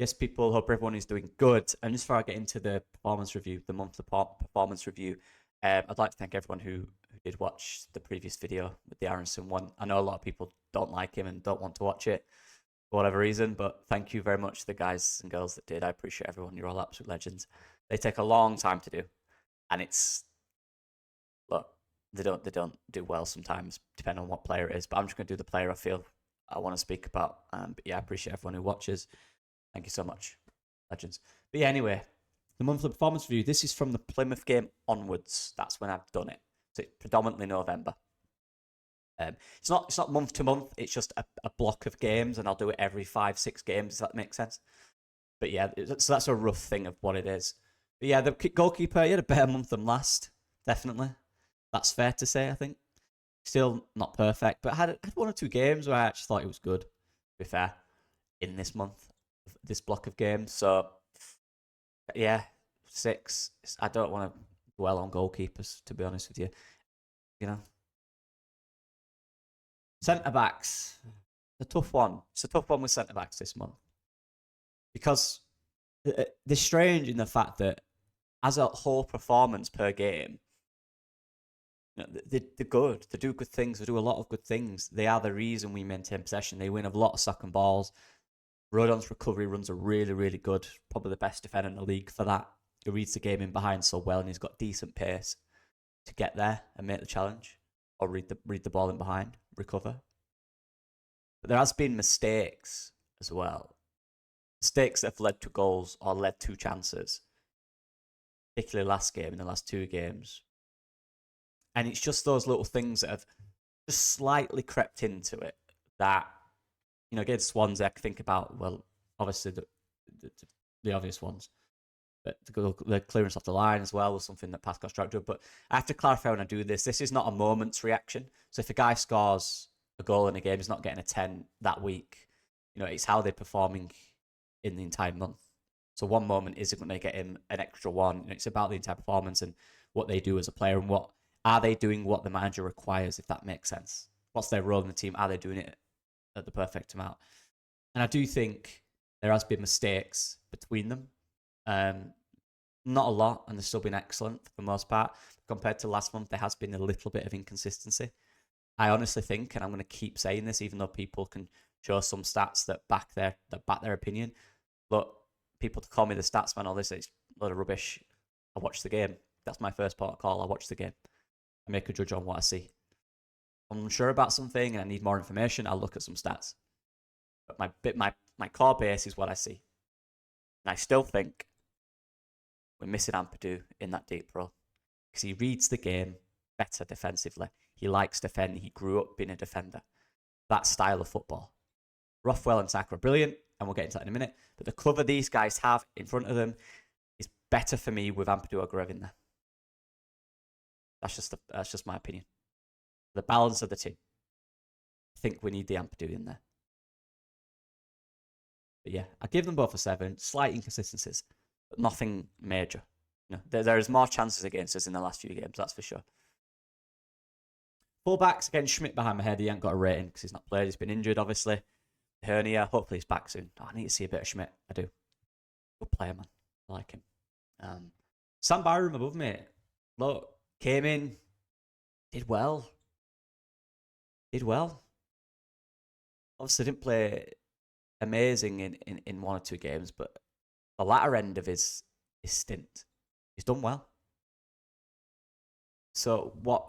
Yes, people, hope everyone is doing good. And just before I get into the performance review, the monthly performance review, I'd like to thank everyone who did watch the previous video with the Aronson one. I know a lot of people don't like him and don't want to watch it for whatever reason, but thank you very much to the guys and girls that did. I appreciate everyone. You're all absolute legends. They take a long time to do, and it's look, they don't do well sometimes, depending on what player it is. But I'm just going to do the player I feel I want to speak about. But yeah, I appreciate everyone who watches. Thank you so much, legends. But yeah, anyway, the monthly performance review. This is from the Plymouth game onwards. That's when I've done it. So it's predominantly November. It's not month to month. It's just a block of games, and I'll do it every 5-6 games. Does that make sense? But yeah, so that's a rough thing of what it is. But yeah, the goalkeeper, he had a better month than last. Definitely, that's fair to say. I think still not perfect, but had 1 or 2 games where I actually thought it was good. To be fair, in this month, this block of games. So yeah, 6. I don't want to dwell on goalkeepers, to be honest with you. You know, centre backs, a tough one. It's a tough one with centre backs this month because they're strange in the fact that as a whole performance per game, you know, they're good. They do good things. They do a lot of good things. They are the reason we maintain possession. They win a lot of second balls. Rodon's recovery runs are really, really good. Probably the best defender in the league for that. He reads the game in behind so well, and he's got decent pace to get there and make the challenge, or read the ball in behind, recover. But there has been mistakes as well. Mistakes that have led to goals or led to chances, particularly last game, in the last 2 games. And it's just those little things that have just slightly crept into it that, you know, against Swansea, I can think about, well, obviously the obvious ones. But the clearance off the line as well was something that Pascal Struck did. But I have to clarify when I do this, this is not a moment's reaction. So if a guy scores a goal in a game, he's not getting a 10 that week. You know, it's how they're performing in the entire month. So one moment isn't going to get him an extra 1. You know, it's about the entire performance and what they do as a player and what are they doing what the manager requires, if that makes sense. What's their role in the team? Are they doing it at the perfect amount? And I do think there has been mistakes between them. Not a lot, and they've still been excellent for the most part. Compared to last month, there has been a little bit of inconsistency. I honestly think, and I'm going to keep saying this, even though people can show some stats that back their opinion. Look, people to call me the stats man, all this, it's a load of rubbish. I watch the game. That's my first port of call. I watch the game. I make a judge on what I see. If I'm unsure about something and I need more information, I'll look at some stats. But my core base is what I see. And I still think we're missing Ampadu in that deep role because he reads the game better defensively. He likes defending. He grew up being a defender. That style of football. Rothwell and Saka are brilliant, and we'll get into that in a minute. But the cover these guys have in front of them is better for me with Ampadu Ogrev in there. That's just my opinion. The balance of the team. I think we need the Ampadu in there. But yeah, I give them both a 7. Slight inconsistencies, but nothing major. You know, there is more chances against us in the last few games, that's for sure. Fullbacks, again, Schmidt behind my head. He ain't got a rating because he's not played. He's been injured, obviously. Hernia, hopefully he's back soon. Oh, I need to see a bit of Schmidt. I do. Good player, man. I like him. Sam Byram above me. Look, came in, did well. Obviously didn't play amazing in 1 or 2 games, but the latter end of his stint, he's done well. So what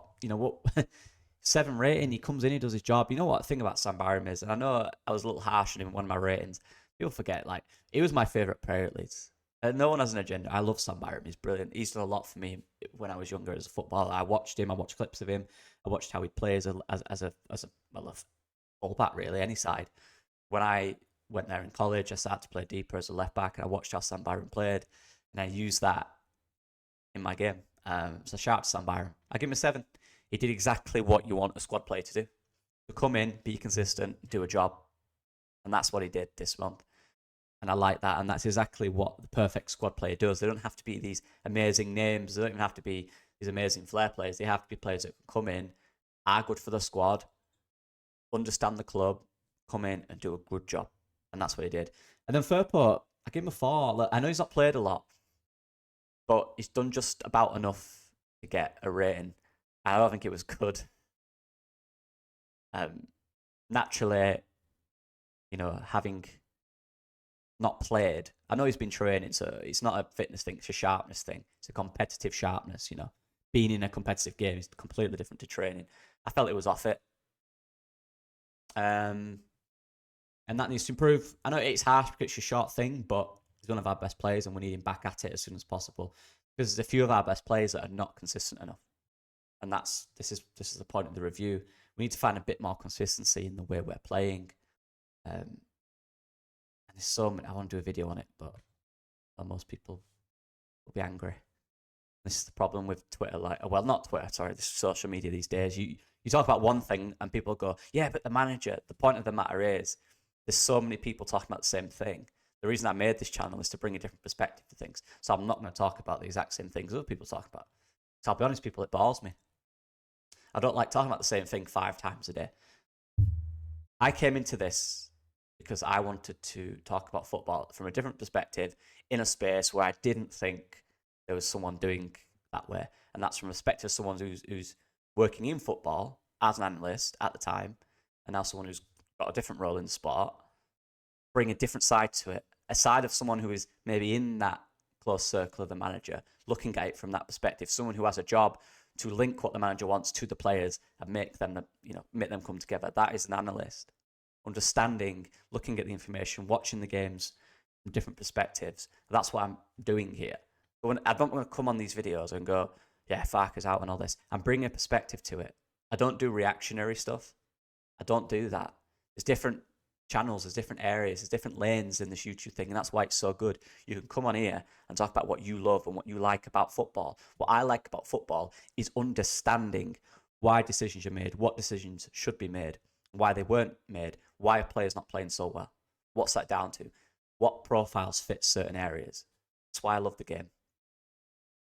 7 rating, he comes in, he does his job. You know what the thing about Sam Byram is, and I know I was a little harsh on him in one of my ratings. People forget, like, he was my favourite player at Leeds. And no one has an agenda. I love Sam Byram. He's brilliant. He's done a lot for me when I was younger as a footballer. I watched him. I watched clips of him. I watched how he plays as a fullback, really, any side. When I went there in college, I started to play deeper as a left back, and I watched how Sam Byram played, and I used that in my game. So shout out to Sam Byram. I give him a 7. He did exactly what you want a squad player to do. To come in, be consistent, do a job. And that's what he did this month. And I like that. And that's exactly what the perfect squad player does. They don't have to be these amazing names. They don't even have to be these amazing flair players. They have to be players that can come in, are good for the squad, understand the club, come in and do a good job. And that's what he did. And then Firpo, I give him a 4. Look, I know he's not played a lot, but he's done just about enough to get a rating. I don't think it was good. Naturally, having not played, I know he's been training, so it's not a fitness thing, it's a sharpness thing. It's a competitive sharpness, Being in a competitive game is completely different to training. I felt it was off it. And that needs to improve. I know it's harsh because it's a short thing, but he's one of our best players and we need him back at it as soon as possible. Because there's a few of our best players that are not consistent enough. And this is the point of the review. We need to find a bit more consistency in the way we're playing. And there's so many. I want to do a video on it, but most people will be angry. This is the problem with Twitter. Not Twitter. Sorry, this is social media these days. You talk about one thing and people go, yeah, but the manager. The point of the matter is, there's so many people talking about the same thing. The reason I made this channel is to bring a different perspective to things. So I'm not going to talk about the exact same things other people talk about. So I'll be honest, people, it bores me. I don't like talking about the same thing 5 times a day. I came into this because I wanted to talk about football from a different perspective in a space where I didn't think there was someone doing that way. And that's from a perspective of someone who's working in football as an analyst at the time, and now someone who's got a different role in the sport, bring a different side to it. A side of someone who is maybe in that close circle of the manager, looking at it from that perspective. Someone who has a job to link what the manager wants to the players and make them come together. That is an analyst. Understanding, looking at the information, watching the games from different perspectives. That's what I'm doing here. But I don't want to come on these videos and go, yeah, Farke's out and all this. I'm bringing a perspective to it. I don't do reactionary stuff. I don't do that. There's different channels, there's different areas, there's different lanes in this YouTube thing, and that's why it's so good. You can come on here and talk about what you love and what you like about football. What I like about football is understanding why decisions are made, what decisions should be made, why they weren't made, why a player's not playing so well. What's that down to? What profiles fit certain areas? That's why I love the game.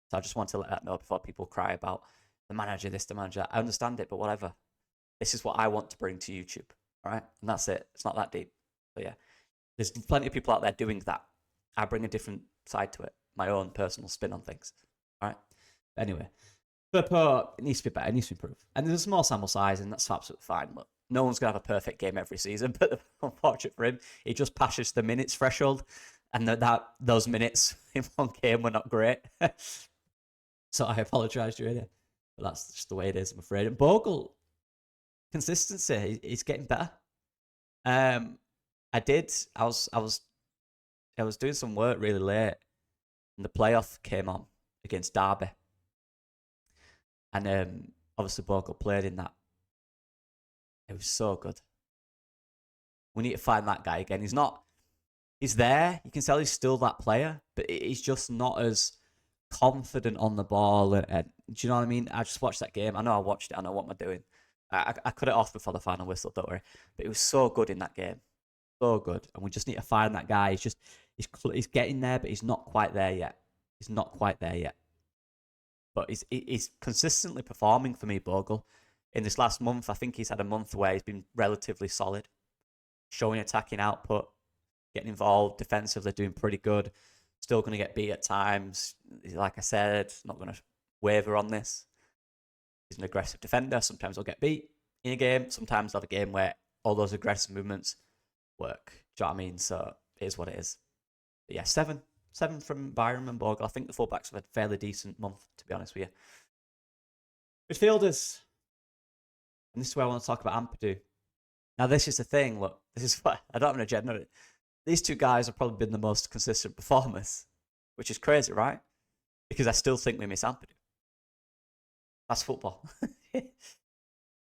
So I just want to let that know before people cry about the manager this, the manager that. I understand it, but whatever. This is what I want to bring to YouTube. All right? And that's it. It's not that deep. But yeah, there's plenty of people out there doing that. I bring a different side to it, my own personal spin on things. All right? But anyway, but it needs to be better. It needs to improve. And there's a small sample size, and that's absolutely fine. Look, no one's going to have a perfect game every season, but unfortunate for him, he just passes the minutes threshold, and those minutes in one game were not great. So I apologise, Julia. But that's just the way it is, I'm afraid. And Bogle, consistency, he's getting better. I was doing some work really late, and the playoff came on against Derby. And obviously Bogle played in that. It was so good. We need to find that guy again. He's there. You can tell he's still that player, but he's just not as confident on the ball. And do you know what I mean? I just watched that game. I know I watched it. I know what am I doing. I cut it off before the final whistle, don't worry. But it was so good in that game. So good. And we just need to find that guy. He's getting there, but he's not quite there yet. He's not quite there yet. But he's consistently performing for me, Bogle. In this last month, I think he's had a month where he's been relatively solid. Showing attacking output, getting involved defensively, doing pretty good. Still going to get beat at times. Like I said, not going to waver on this. He's an aggressive defender. Sometimes he'll get beat in a game. Sometimes he'll have a game where all those aggressive movements work. Do you know what I mean? So it is what it is. But yeah, 7 from Byram and Bogle. I think the fullbacks have had a fairly decent month, to be honest with you. Midfielders. And this is where I want to talk about Ampadu. Now, this is the thing. Look, this is what I don't have an agenda. These two guys have probably been the most consistent performers, which is crazy, right? Because I still think we miss Ampadu. That's football.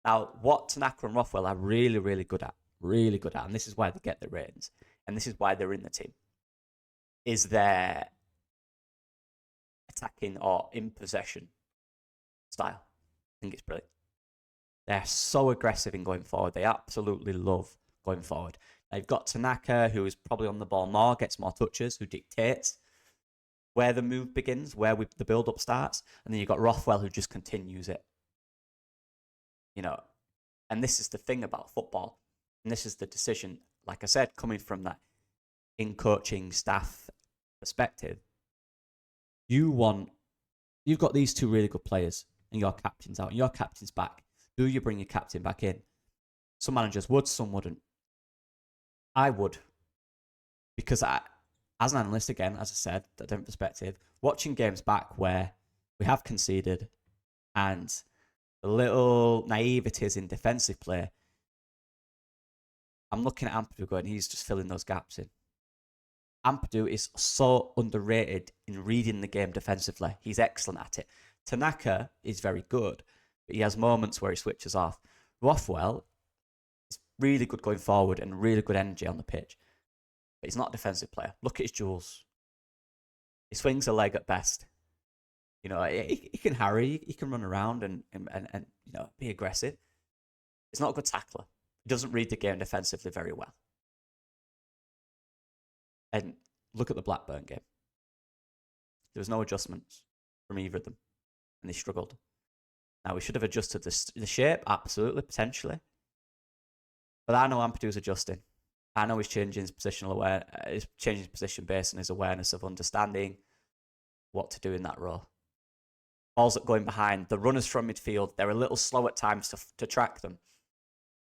Now, what Tanaka and Rothwell are really, really good at, and this is why they get the ratings, and this is why they're in the team, is their attacking or in possession style. I think it's brilliant. They're so aggressive in going forward. They absolutely love going forward. They've got Tanaka, who is probably on the ball more, gets more touches, who dictates where the move begins, where the build-up starts. And then you've got Rothwell, who just continues it. And this is the thing about football. And this is the decision, like I said, coming from that in coaching staff perspective, you've got these two really good players and your captain's out and your captain's back. Do you bring your captain back in? Some managers would, some wouldn't. I would. Because as an analyst, again, as I said, a different perspective, watching games back where we have conceded and the little naiveties in defensive play, I'm looking at Ampadu going, he's just filling those gaps in. Ampadu is so underrated in reading the game defensively. He's excellent at it. Tanaka is very good, but he has moments where he switches off. Rothwell is really good going forward and really good energy on the pitch, but he's not a defensive player. Look at his duels. He swings a leg at best. You know, he can harry, he can run around and you know, be aggressive. He's not a good tackler. He doesn't read the game defensively very well. And look at the Blackburn game. There was no adjustments from either of them, and they struggled. Now, we should have adjusted the shape, absolutely, potentially. But I know Ampadu's adjusting. I know he's changing his positional awareness, he's changing his position based on his awareness of understanding what to do in that role. Balls that going behind, the runners from midfield, they're a little slow at times to track them,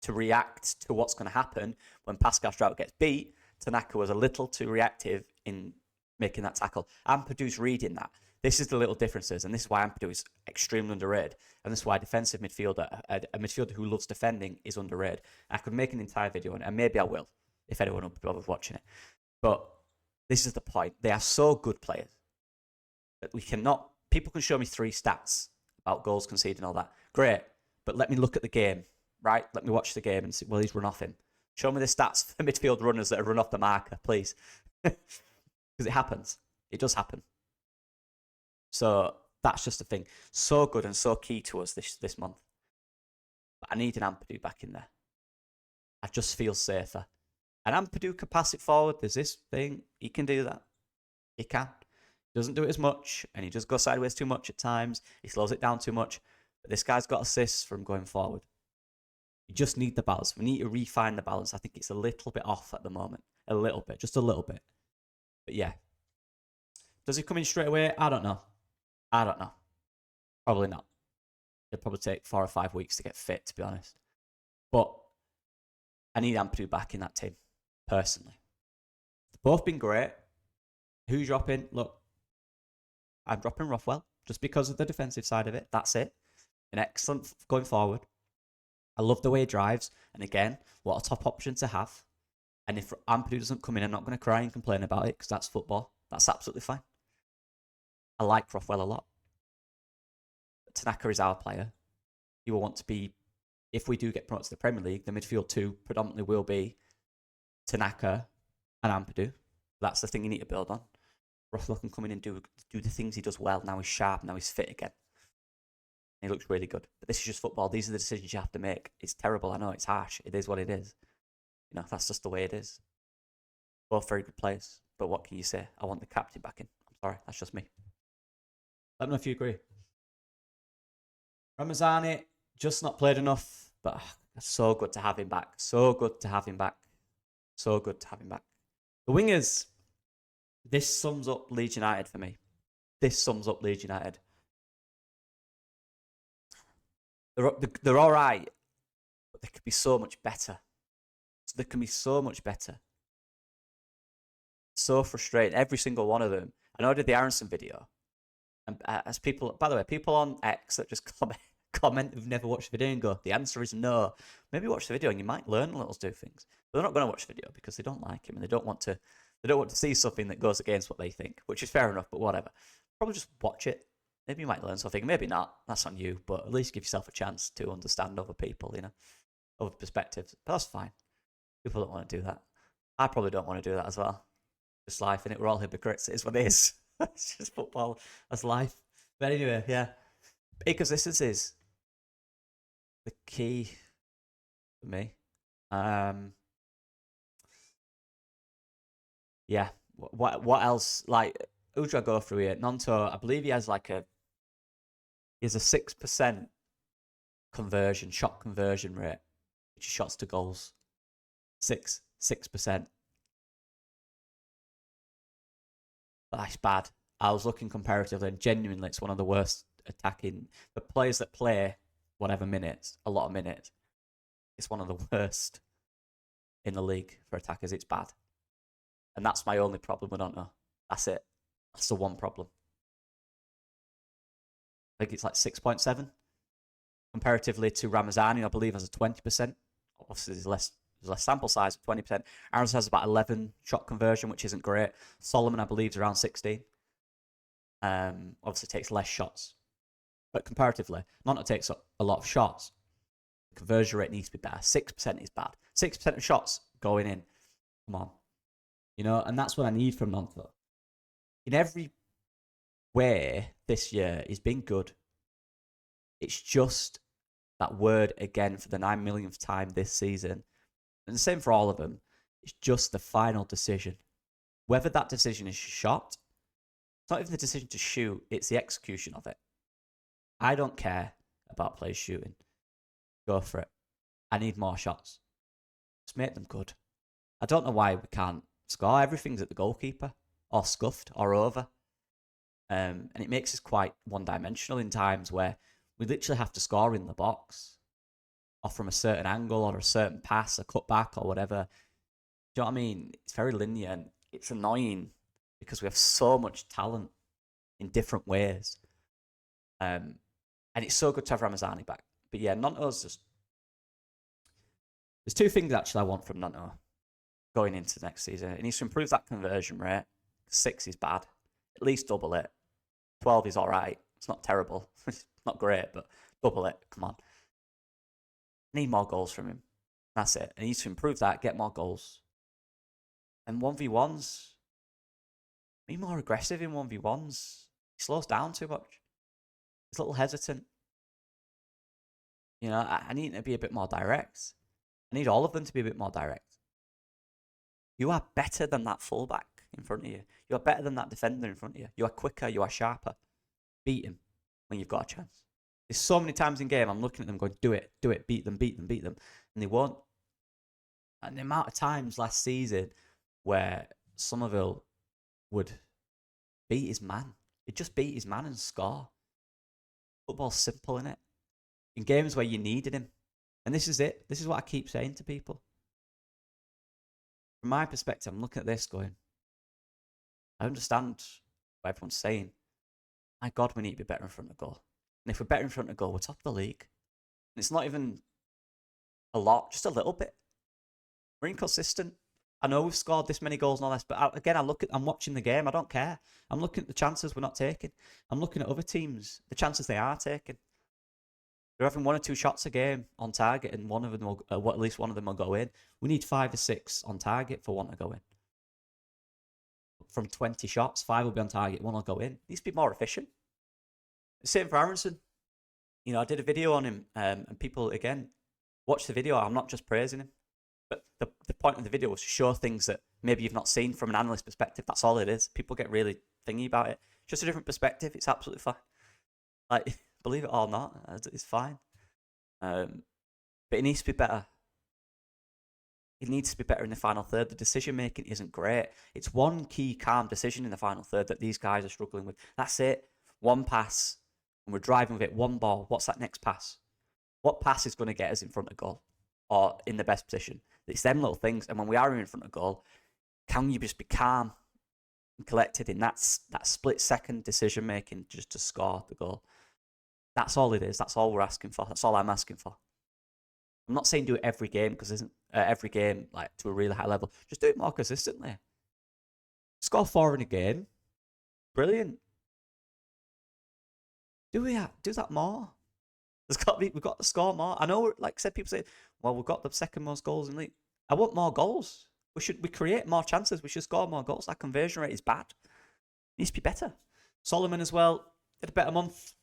to react to what's going to happen when Pascal Strout gets beat. Tanaka was a little too reactive in making that tackle. Ampadu's reading that. This is the little differences, and this is why Ampadu is extremely underrated, and this is why a defensive midfielder, a midfielder who loves defending, is underrated. I could make an entire video on it, and maybe I will, if anyone will be watching it. But this is the point. They are so good players that we cannot... People can show me 3 stats about goals conceded and all that. Great, but let me look at the game, right? Let me watch the game and see, well, he's run off him. Show me the stats for midfield runners that have run off the marker, please. Because it happens. It does happen. So that's just the thing. So good and so key to us this month. But I need an Ampadu back in there. I just feel safer. And Ampadu can pass it forward. There's this thing. He can do that. He can. He doesn't do it as much, and he just goes sideways too much at times. He slows it down too much. But this guy's got assists from going forward. You just need the balance. We need to refine the balance. I think it's a little bit off at the moment. A little bit. Just a little bit. But yeah. Does he come in straight away? I don't know. I don't know. Probably not. It'll probably take 4 or 5 weeks to get fit, to be honest. But I need Ampadu back in that team, personally. They've both been great. Who's dropping? Look, I'm dropping Rothwell just because of the defensive side of it. That's it. An excellent going forward. I love the way he drives. And again, what a top option to have. And if Ampadu doesn't come in, I'm not going to cry and complain about it because that's football. That's absolutely fine. I like Rothwell a lot. But Tanaka is our player. He will want to be, if we do get promoted to the Premier League, the midfield 2 predominantly will be Tanaka and Ampadu. That's the thing you need to build on. Rothwell can come in and do the things he does well. Now he's sharp. Now he's fit again. He looks really good. But this is just football. These are the decisions you have to make. It's terrible. I know. It's harsh. It is what it is. You know, that's just the way it is. Both very good players. But what can you say? I want the captain back in. I'm sorry. That's just me. Let me know if you agree. Ramazani, just not played enough. But so good to have him back. So good to have him back. So good to have him back. The wingers. This sums up Leeds United for me. This sums up Leeds United. They're all right, but they could be so much better. They can be so much better. So frustrating, every single one of them. I know I did the Aronson video, and as people, by the way, people on X that just comment who've never watched the video and go, the answer is no. Maybe watch the video and you might learn a little to do things. But they're not going to watch the video because they don't like him and they don't want to. They don't want to see something that goes against what they think, which is fair enough. But whatever. Probably just watch it. Maybe you might learn something. Maybe not. That's on you. But at least give yourself a chance to understand other people, you know, other perspectives. But that's fine. People don't want to do that. I probably don't want to do that as well. Just life, innit? We're all hypocrites. It is what it is. It's just football. That's life. But anyway, yeah. Inconsistency is the key for me. Yeah. What else? Like, who do I go through here? Nonto, I believe he has like a 6% shot conversion rate, which is shots to goals. 6%. That's bad. I was looking comparatively, and genuinely, it's one of the worst attacking. The players that play whatever minutes, a lot of minutes, it's one of the worst in the league for attackers. It's bad. And that's my only problem with Onto. That's it. That's the one problem. I think it's like 6.7 comparatively to Ramazani, I believe, has a 20%. Obviously, there's less sample size of 20%. Aaron's has about 11 shot conversion, which isn't great. Solomon, I believe, is around 16. Obviously, takes less shots. But comparatively, Nonto takes a lot of shots. The conversion rate needs to be better. 6% is bad. 6% of shots going in. Come on. You know, and that's what I need from Nonto. In every way this year, he's been good. It's just that word again for the 9 millionth time this season. And the same for all of them. It's just the final decision. Whether that decision is shot, it's not even the decision to shoot, it's the execution of it. I don't care about players shooting. Go for it. I need more shots. Just make them good. I don't know why we can't score. Everything's at the goalkeeper, or scuffed, or over. And it makes us quite one-dimensional in times where we literally have to score in the box, or from a certain angle, or a certain pass, a cutback, or whatever. Do you know what I mean? It's very linear, and it's annoying because we have so much talent in different ways. And it's so good to have Ramazani back. But yeah, Nonto's just... There's two things actually I want from Nonto going into next season. He needs to improve that conversion rate. 6 is bad. At least double it. 12 is all right. It's not terrible. It's not great, but double it. Come on. Need more goals from him. That's it. He needs to improve that, get more goals. And 1v1s, be more aggressive in 1v1s. He slows down too much. He's a little hesitant. You know, I need to be a bit more direct. I need all of them to be a bit more direct. You are better than that fullback in front of you. You are better than that defender in front of you. You are quicker. You are sharper. Beat him when you've got a chance. There's so many times in game I'm looking at them going, do it, beat them. And they won't. And the amount of times last season where Somerville would beat his man. He'd just beat his man and score. Football's simple, innit? In games where you needed him. And this is it. This is what I keep saying to people. From my perspective, I'm looking at this going, I understand what everyone's saying. My God, we need to be better in front of goal. And if we're better in front of goal, we're top of the league. And it's not even a lot, just a little bit. We're inconsistent. I know we've scored this many goals and all this, but I'm watching the game. I don't care. I'm looking at the chances we're not taking. I'm looking at other teams, the chances they are taking. They're having 1 or 2 shots a game on target, and one of them will, at least one of them will go in. We need 5 or 6 on target for one to go in. From 20 shots, 5 will be on target, 1 will go in. It needs to be more efficient. Same for Aronson. You know, I did a video on him, and people, again, watch the video. I'm not just praising him. But the point of the video was to show things that maybe you've not seen from an analyst perspective. That's all it is. People get really thingy about it. Just a different perspective. It's absolutely fine. Like, believe it or not, it's fine. But it needs to be better. It needs to be better in the final third. The decision making isn't great. It's one key calm decision in the final third that these guys are struggling with. That's it. One pass, and we're driving with it. One ball. What's that next pass? What pass is going to get us in front of goal or in the best position? It's them little things. And when we are in front of goal, can you just be calm and collected in that split second decision making just to score the goal? That's all it is. That's all we're asking for. That's all I'm asking for. I'm not saying do it every game because isn't every game like to a really high level. Just do it more consistently. Score 4 in a game. Brilliant. Do that more? We've got to score more. I know, like I said, people say, well, we've got the second most goals in the league. I want more goals. We create more chances. We should score more goals. That conversion rate is bad. It needs to be better. Solomon as well did a better month.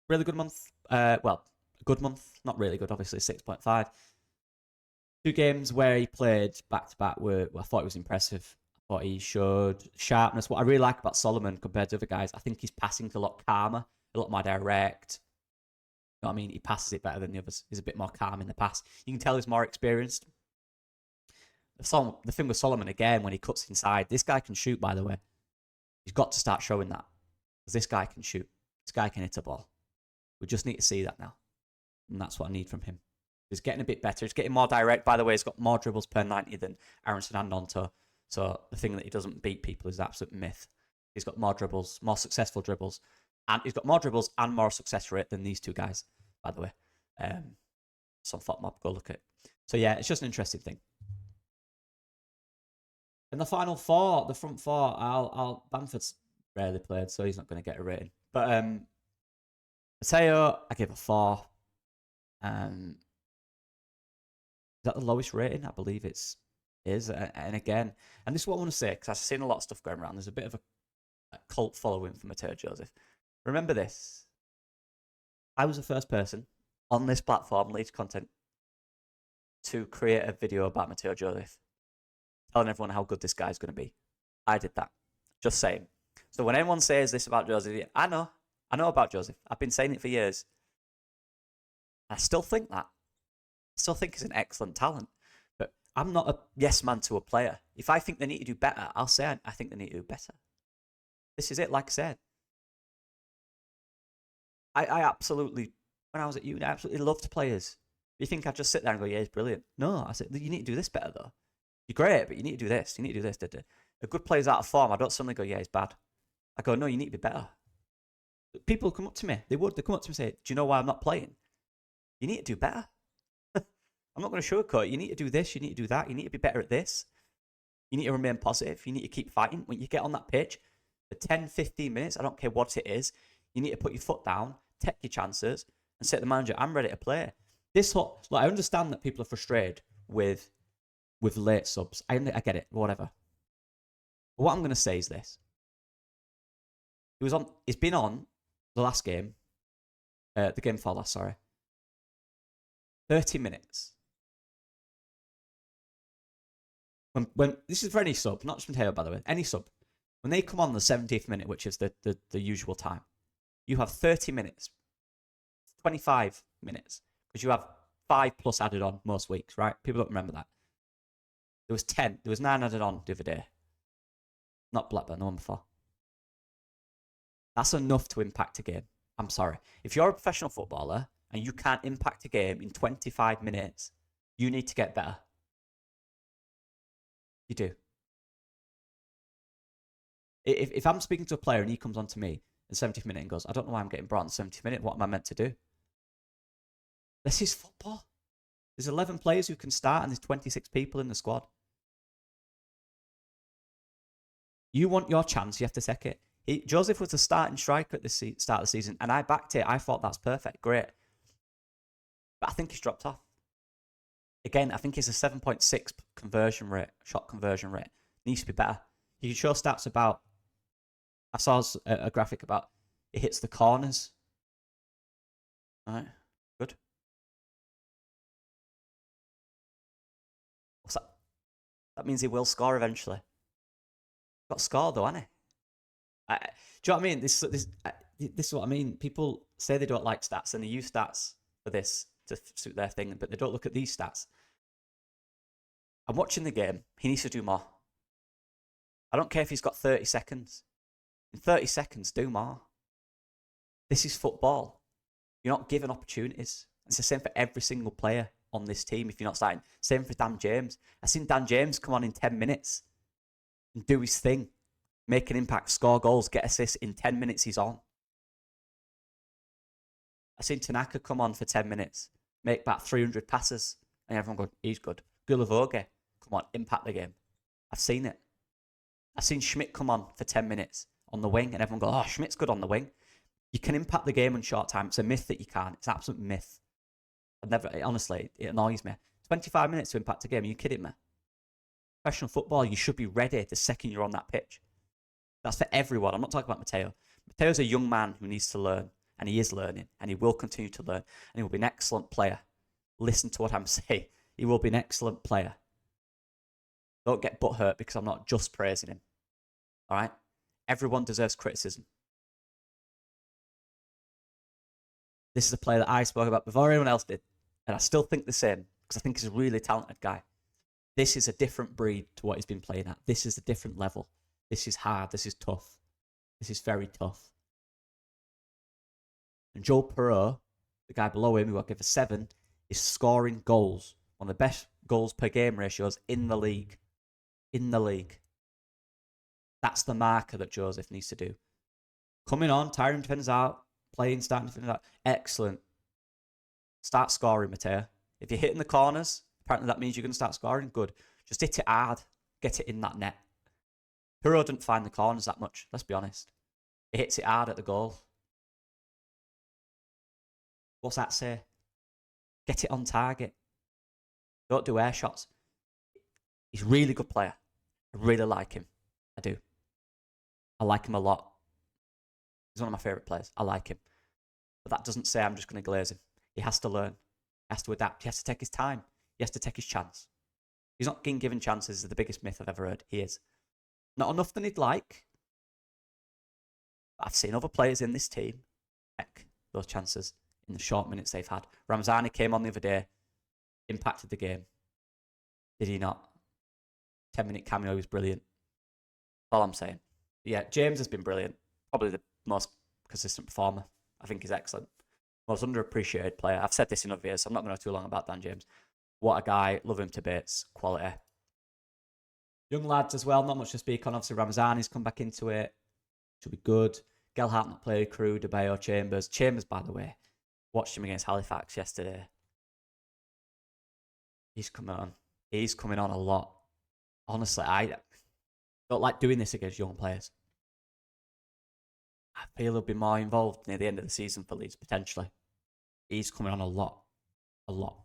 Really good month. A good month. Not really good, obviously, 6.5. 2 games where he played back-to-back I thought he was impressive. I thought he showed sharpness. What I really like about Solomon compared to other guys, I think his passing's a lot calmer, a lot more direct. You know what I mean? He passes it better than the others. He's a bit more calm in the pass. You can tell he's more experienced. The thing with Solomon, again, when he cuts inside, this guy can shoot, by the way. He's got to start showing that. Because this guy can shoot. This guy can hit a ball. We just need to see that now. And that's what I need from him. He's getting a bit better. He's getting more direct. By the way, he's got more dribbles per 90 than Aronson and Nonto. So the thing that he doesn't beat people is an absolute myth. He's got more dribbles, more successful dribbles. And he's got more dribbles and more success rate than these two guys, by the way. Some thought mob, go look at it. So yeah, it's just an interesting thing. And the final four, the front four, Bamford's rarely played, so he's not going to get a rating. But Mateo, I give a 4. Is that the lowest rating? I believe it is. And again, and this is what I want to say, because I've seen a lot of stuff going around. There's a bit of a cult following for Mateo Joseph. Remember this. I was the first person on this platform, Leeds Content, to create a video about Mateo Joseph, telling everyone how good this guy's going to be. I did that. Just saying. So when anyone says this about Joseph, I know about Joseph. I've been saying it for years. I still think that. I still think he's an excellent talent. But I'm not a yes man to a player. If I think they need to do better, I'll say I think they need to do better. This is it, like I said. I absolutely, when I was at uni, I absolutely loved players. You think I'd just sit there and go, yeah, he's brilliant. No, I said, you need to do this better, though. You're great, but you need to do this. You need to do this. A good player's out of form. I don't suddenly go, yeah, he's bad. I go, no, you need to be better. People come up to me. They come up to me and say, do you know why I'm not playing? You need to do better. I'm not going to sugarcoat it. You need to do this. You need to do that. You need to be better at this. You need to remain positive. You need to keep fighting. When you get on that pitch for 10, 15 minutes, I don't care what it is, you need to put your foot down, take your chances, and say to the manager, I'm ready to play. I understand that people are frustrated with late subs. I get it, whatever. But what I'm going to say is this. He's been on the last game, the game before last, 30 minutes. When this is for any sub, not just Mateo, by the way, any sub. When they come on the 70th minute, which is the usual time, you have 30 minutes, 25 minutes, because you have 5 plus added on most weeks, right? People don't remember that. There was 9 added on the other day. Not Blackburn, the one before. That's enough to impact a game. I'm sorry. If you're a professional footballer and you can't impact a game in 25 minutes, you need to get better. You do. If I'm speaking to a player and he comes on to me in the 70th minute and goes, I don't know why I'm getting brought in the 70th minute. What am I meant to do? This is football. There's 11 players who can start and there's 26 people in the squad. You want your chance, you have to take it. Joseph was the starting striker at the start of the season, and I backed it. I thought that's perfect, great. But I think he's dropped off. Again, I think he's a 7.6 conversion rate, shot conversion rate. Needs to be better. You can show stats about, I saw a graphic about it hits the corners. All right, good. What's that? That means he will score eventually. Got scored though, hasn't he? Do you know what I mean? This is what I mean. People say they don't like stats and they use stats for this to suit their thing, but they don't look at these stats. I'm watching the game. He needs to do more. I don't care if he's got 30 seconds. In 30 seconds, do more. This is football. You're not given opportunities. It's the same for every single player on this team if you're not starting. Same for Dan James. I've seen Dan James come on in 10 minutes and do his thing. Make an impact, score goals, get assists. In 10 minutes, he's on. I've seen Tanaka come on for 10 minutes, make about 300 passes, and everyone go, he's good. Gulavoge, come on, impact the game. I've seen it. I've seen Schmidt come on for 10 minutes on the wing, and everyone go, oh, Schmidt's good on the wing. You can impact the game in short time. It's a myth that you can't. It's an absolute myth. Honestly, it annoys me. 25 minutes to impact a game, are you kidding me? Professional football, you should be ready the second you're on that pitch. That's for everyone. I'm not talking about Mateo. Mateo's a young man who needs to learn, and he is learning, and he will continue to learn, and he will be an excellent player. Listen to what I'm saying. He will be an excellent player. Don't get butthurt because I'm not just praising him. All right? Everyone deserves criticism. This is a player that I spoke about before anyone else did, and I still think the same because I think he's a really talented guy. This is a different breed to what he's been playing at. This is a different level. This is hard. This is tough. This is very tough. And Joe Perot, the guy below him, who I give a 7, is scoring goals. One of the best goals per game ratios in the league. In the league. That's the marker that Joseph needs to do. Coming on, tiring defenders out, playing, starting defenders out. Excellent. Start scoring, Mateo. If you're hitting the corners, apparently that means you're going to start scoring. Good. Just hit it hard. Get it in that net. Perot didn't find the corners that much, let's be honest. He hits it hard at the goal. What's that say? Get it on target. Don't do air shots. He's a really good player. I really like him. I do. I like him a lot. He's one of my favourite players. I like him. But that doesn't say I'm just going to glaze him. He has to learn. He has to adapt. He has to take his time. He has to take his chance. He's not being given chances is the biggest myth I've ever heard. He is. Not enough than he'd like. But I've seen other players in this team take those chances in the short minutes they've had. Ramzani came on the other day, impacted the game. Did he not? 10-minute cameo was brilliant. All I'm saying. Yeah, James has been brilliant. Probably the most consistent performer. I think he's excellent. Most underappreciated player. I've said this in other videos, so I'm not going to go too long about Dan James. What a guy. Love him to bits. Quality. Young lads as well. Not much to speak on. Obviously, Ramzani's come back into it. Should be good. Gelhardt not played. Crew, DeBayo, Chambers. Chambers, by the way, watched him against Halifax yesterday. He's coming on. He's coming on a lot. Honestly, I don't like doing this against young players. I feel he'll be more involved near the end of the season for Leeds, potentially. He's coming on a lot. A lot.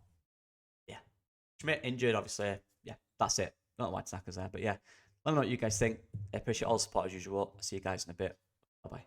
Yeah. Schmidt injured, obviously. Yeah, that's it. Not White Snackers there, but yeah. Let me know what you guys think. I appreciate all the support as usual. I'll see you guys in a bit. Bye-bye.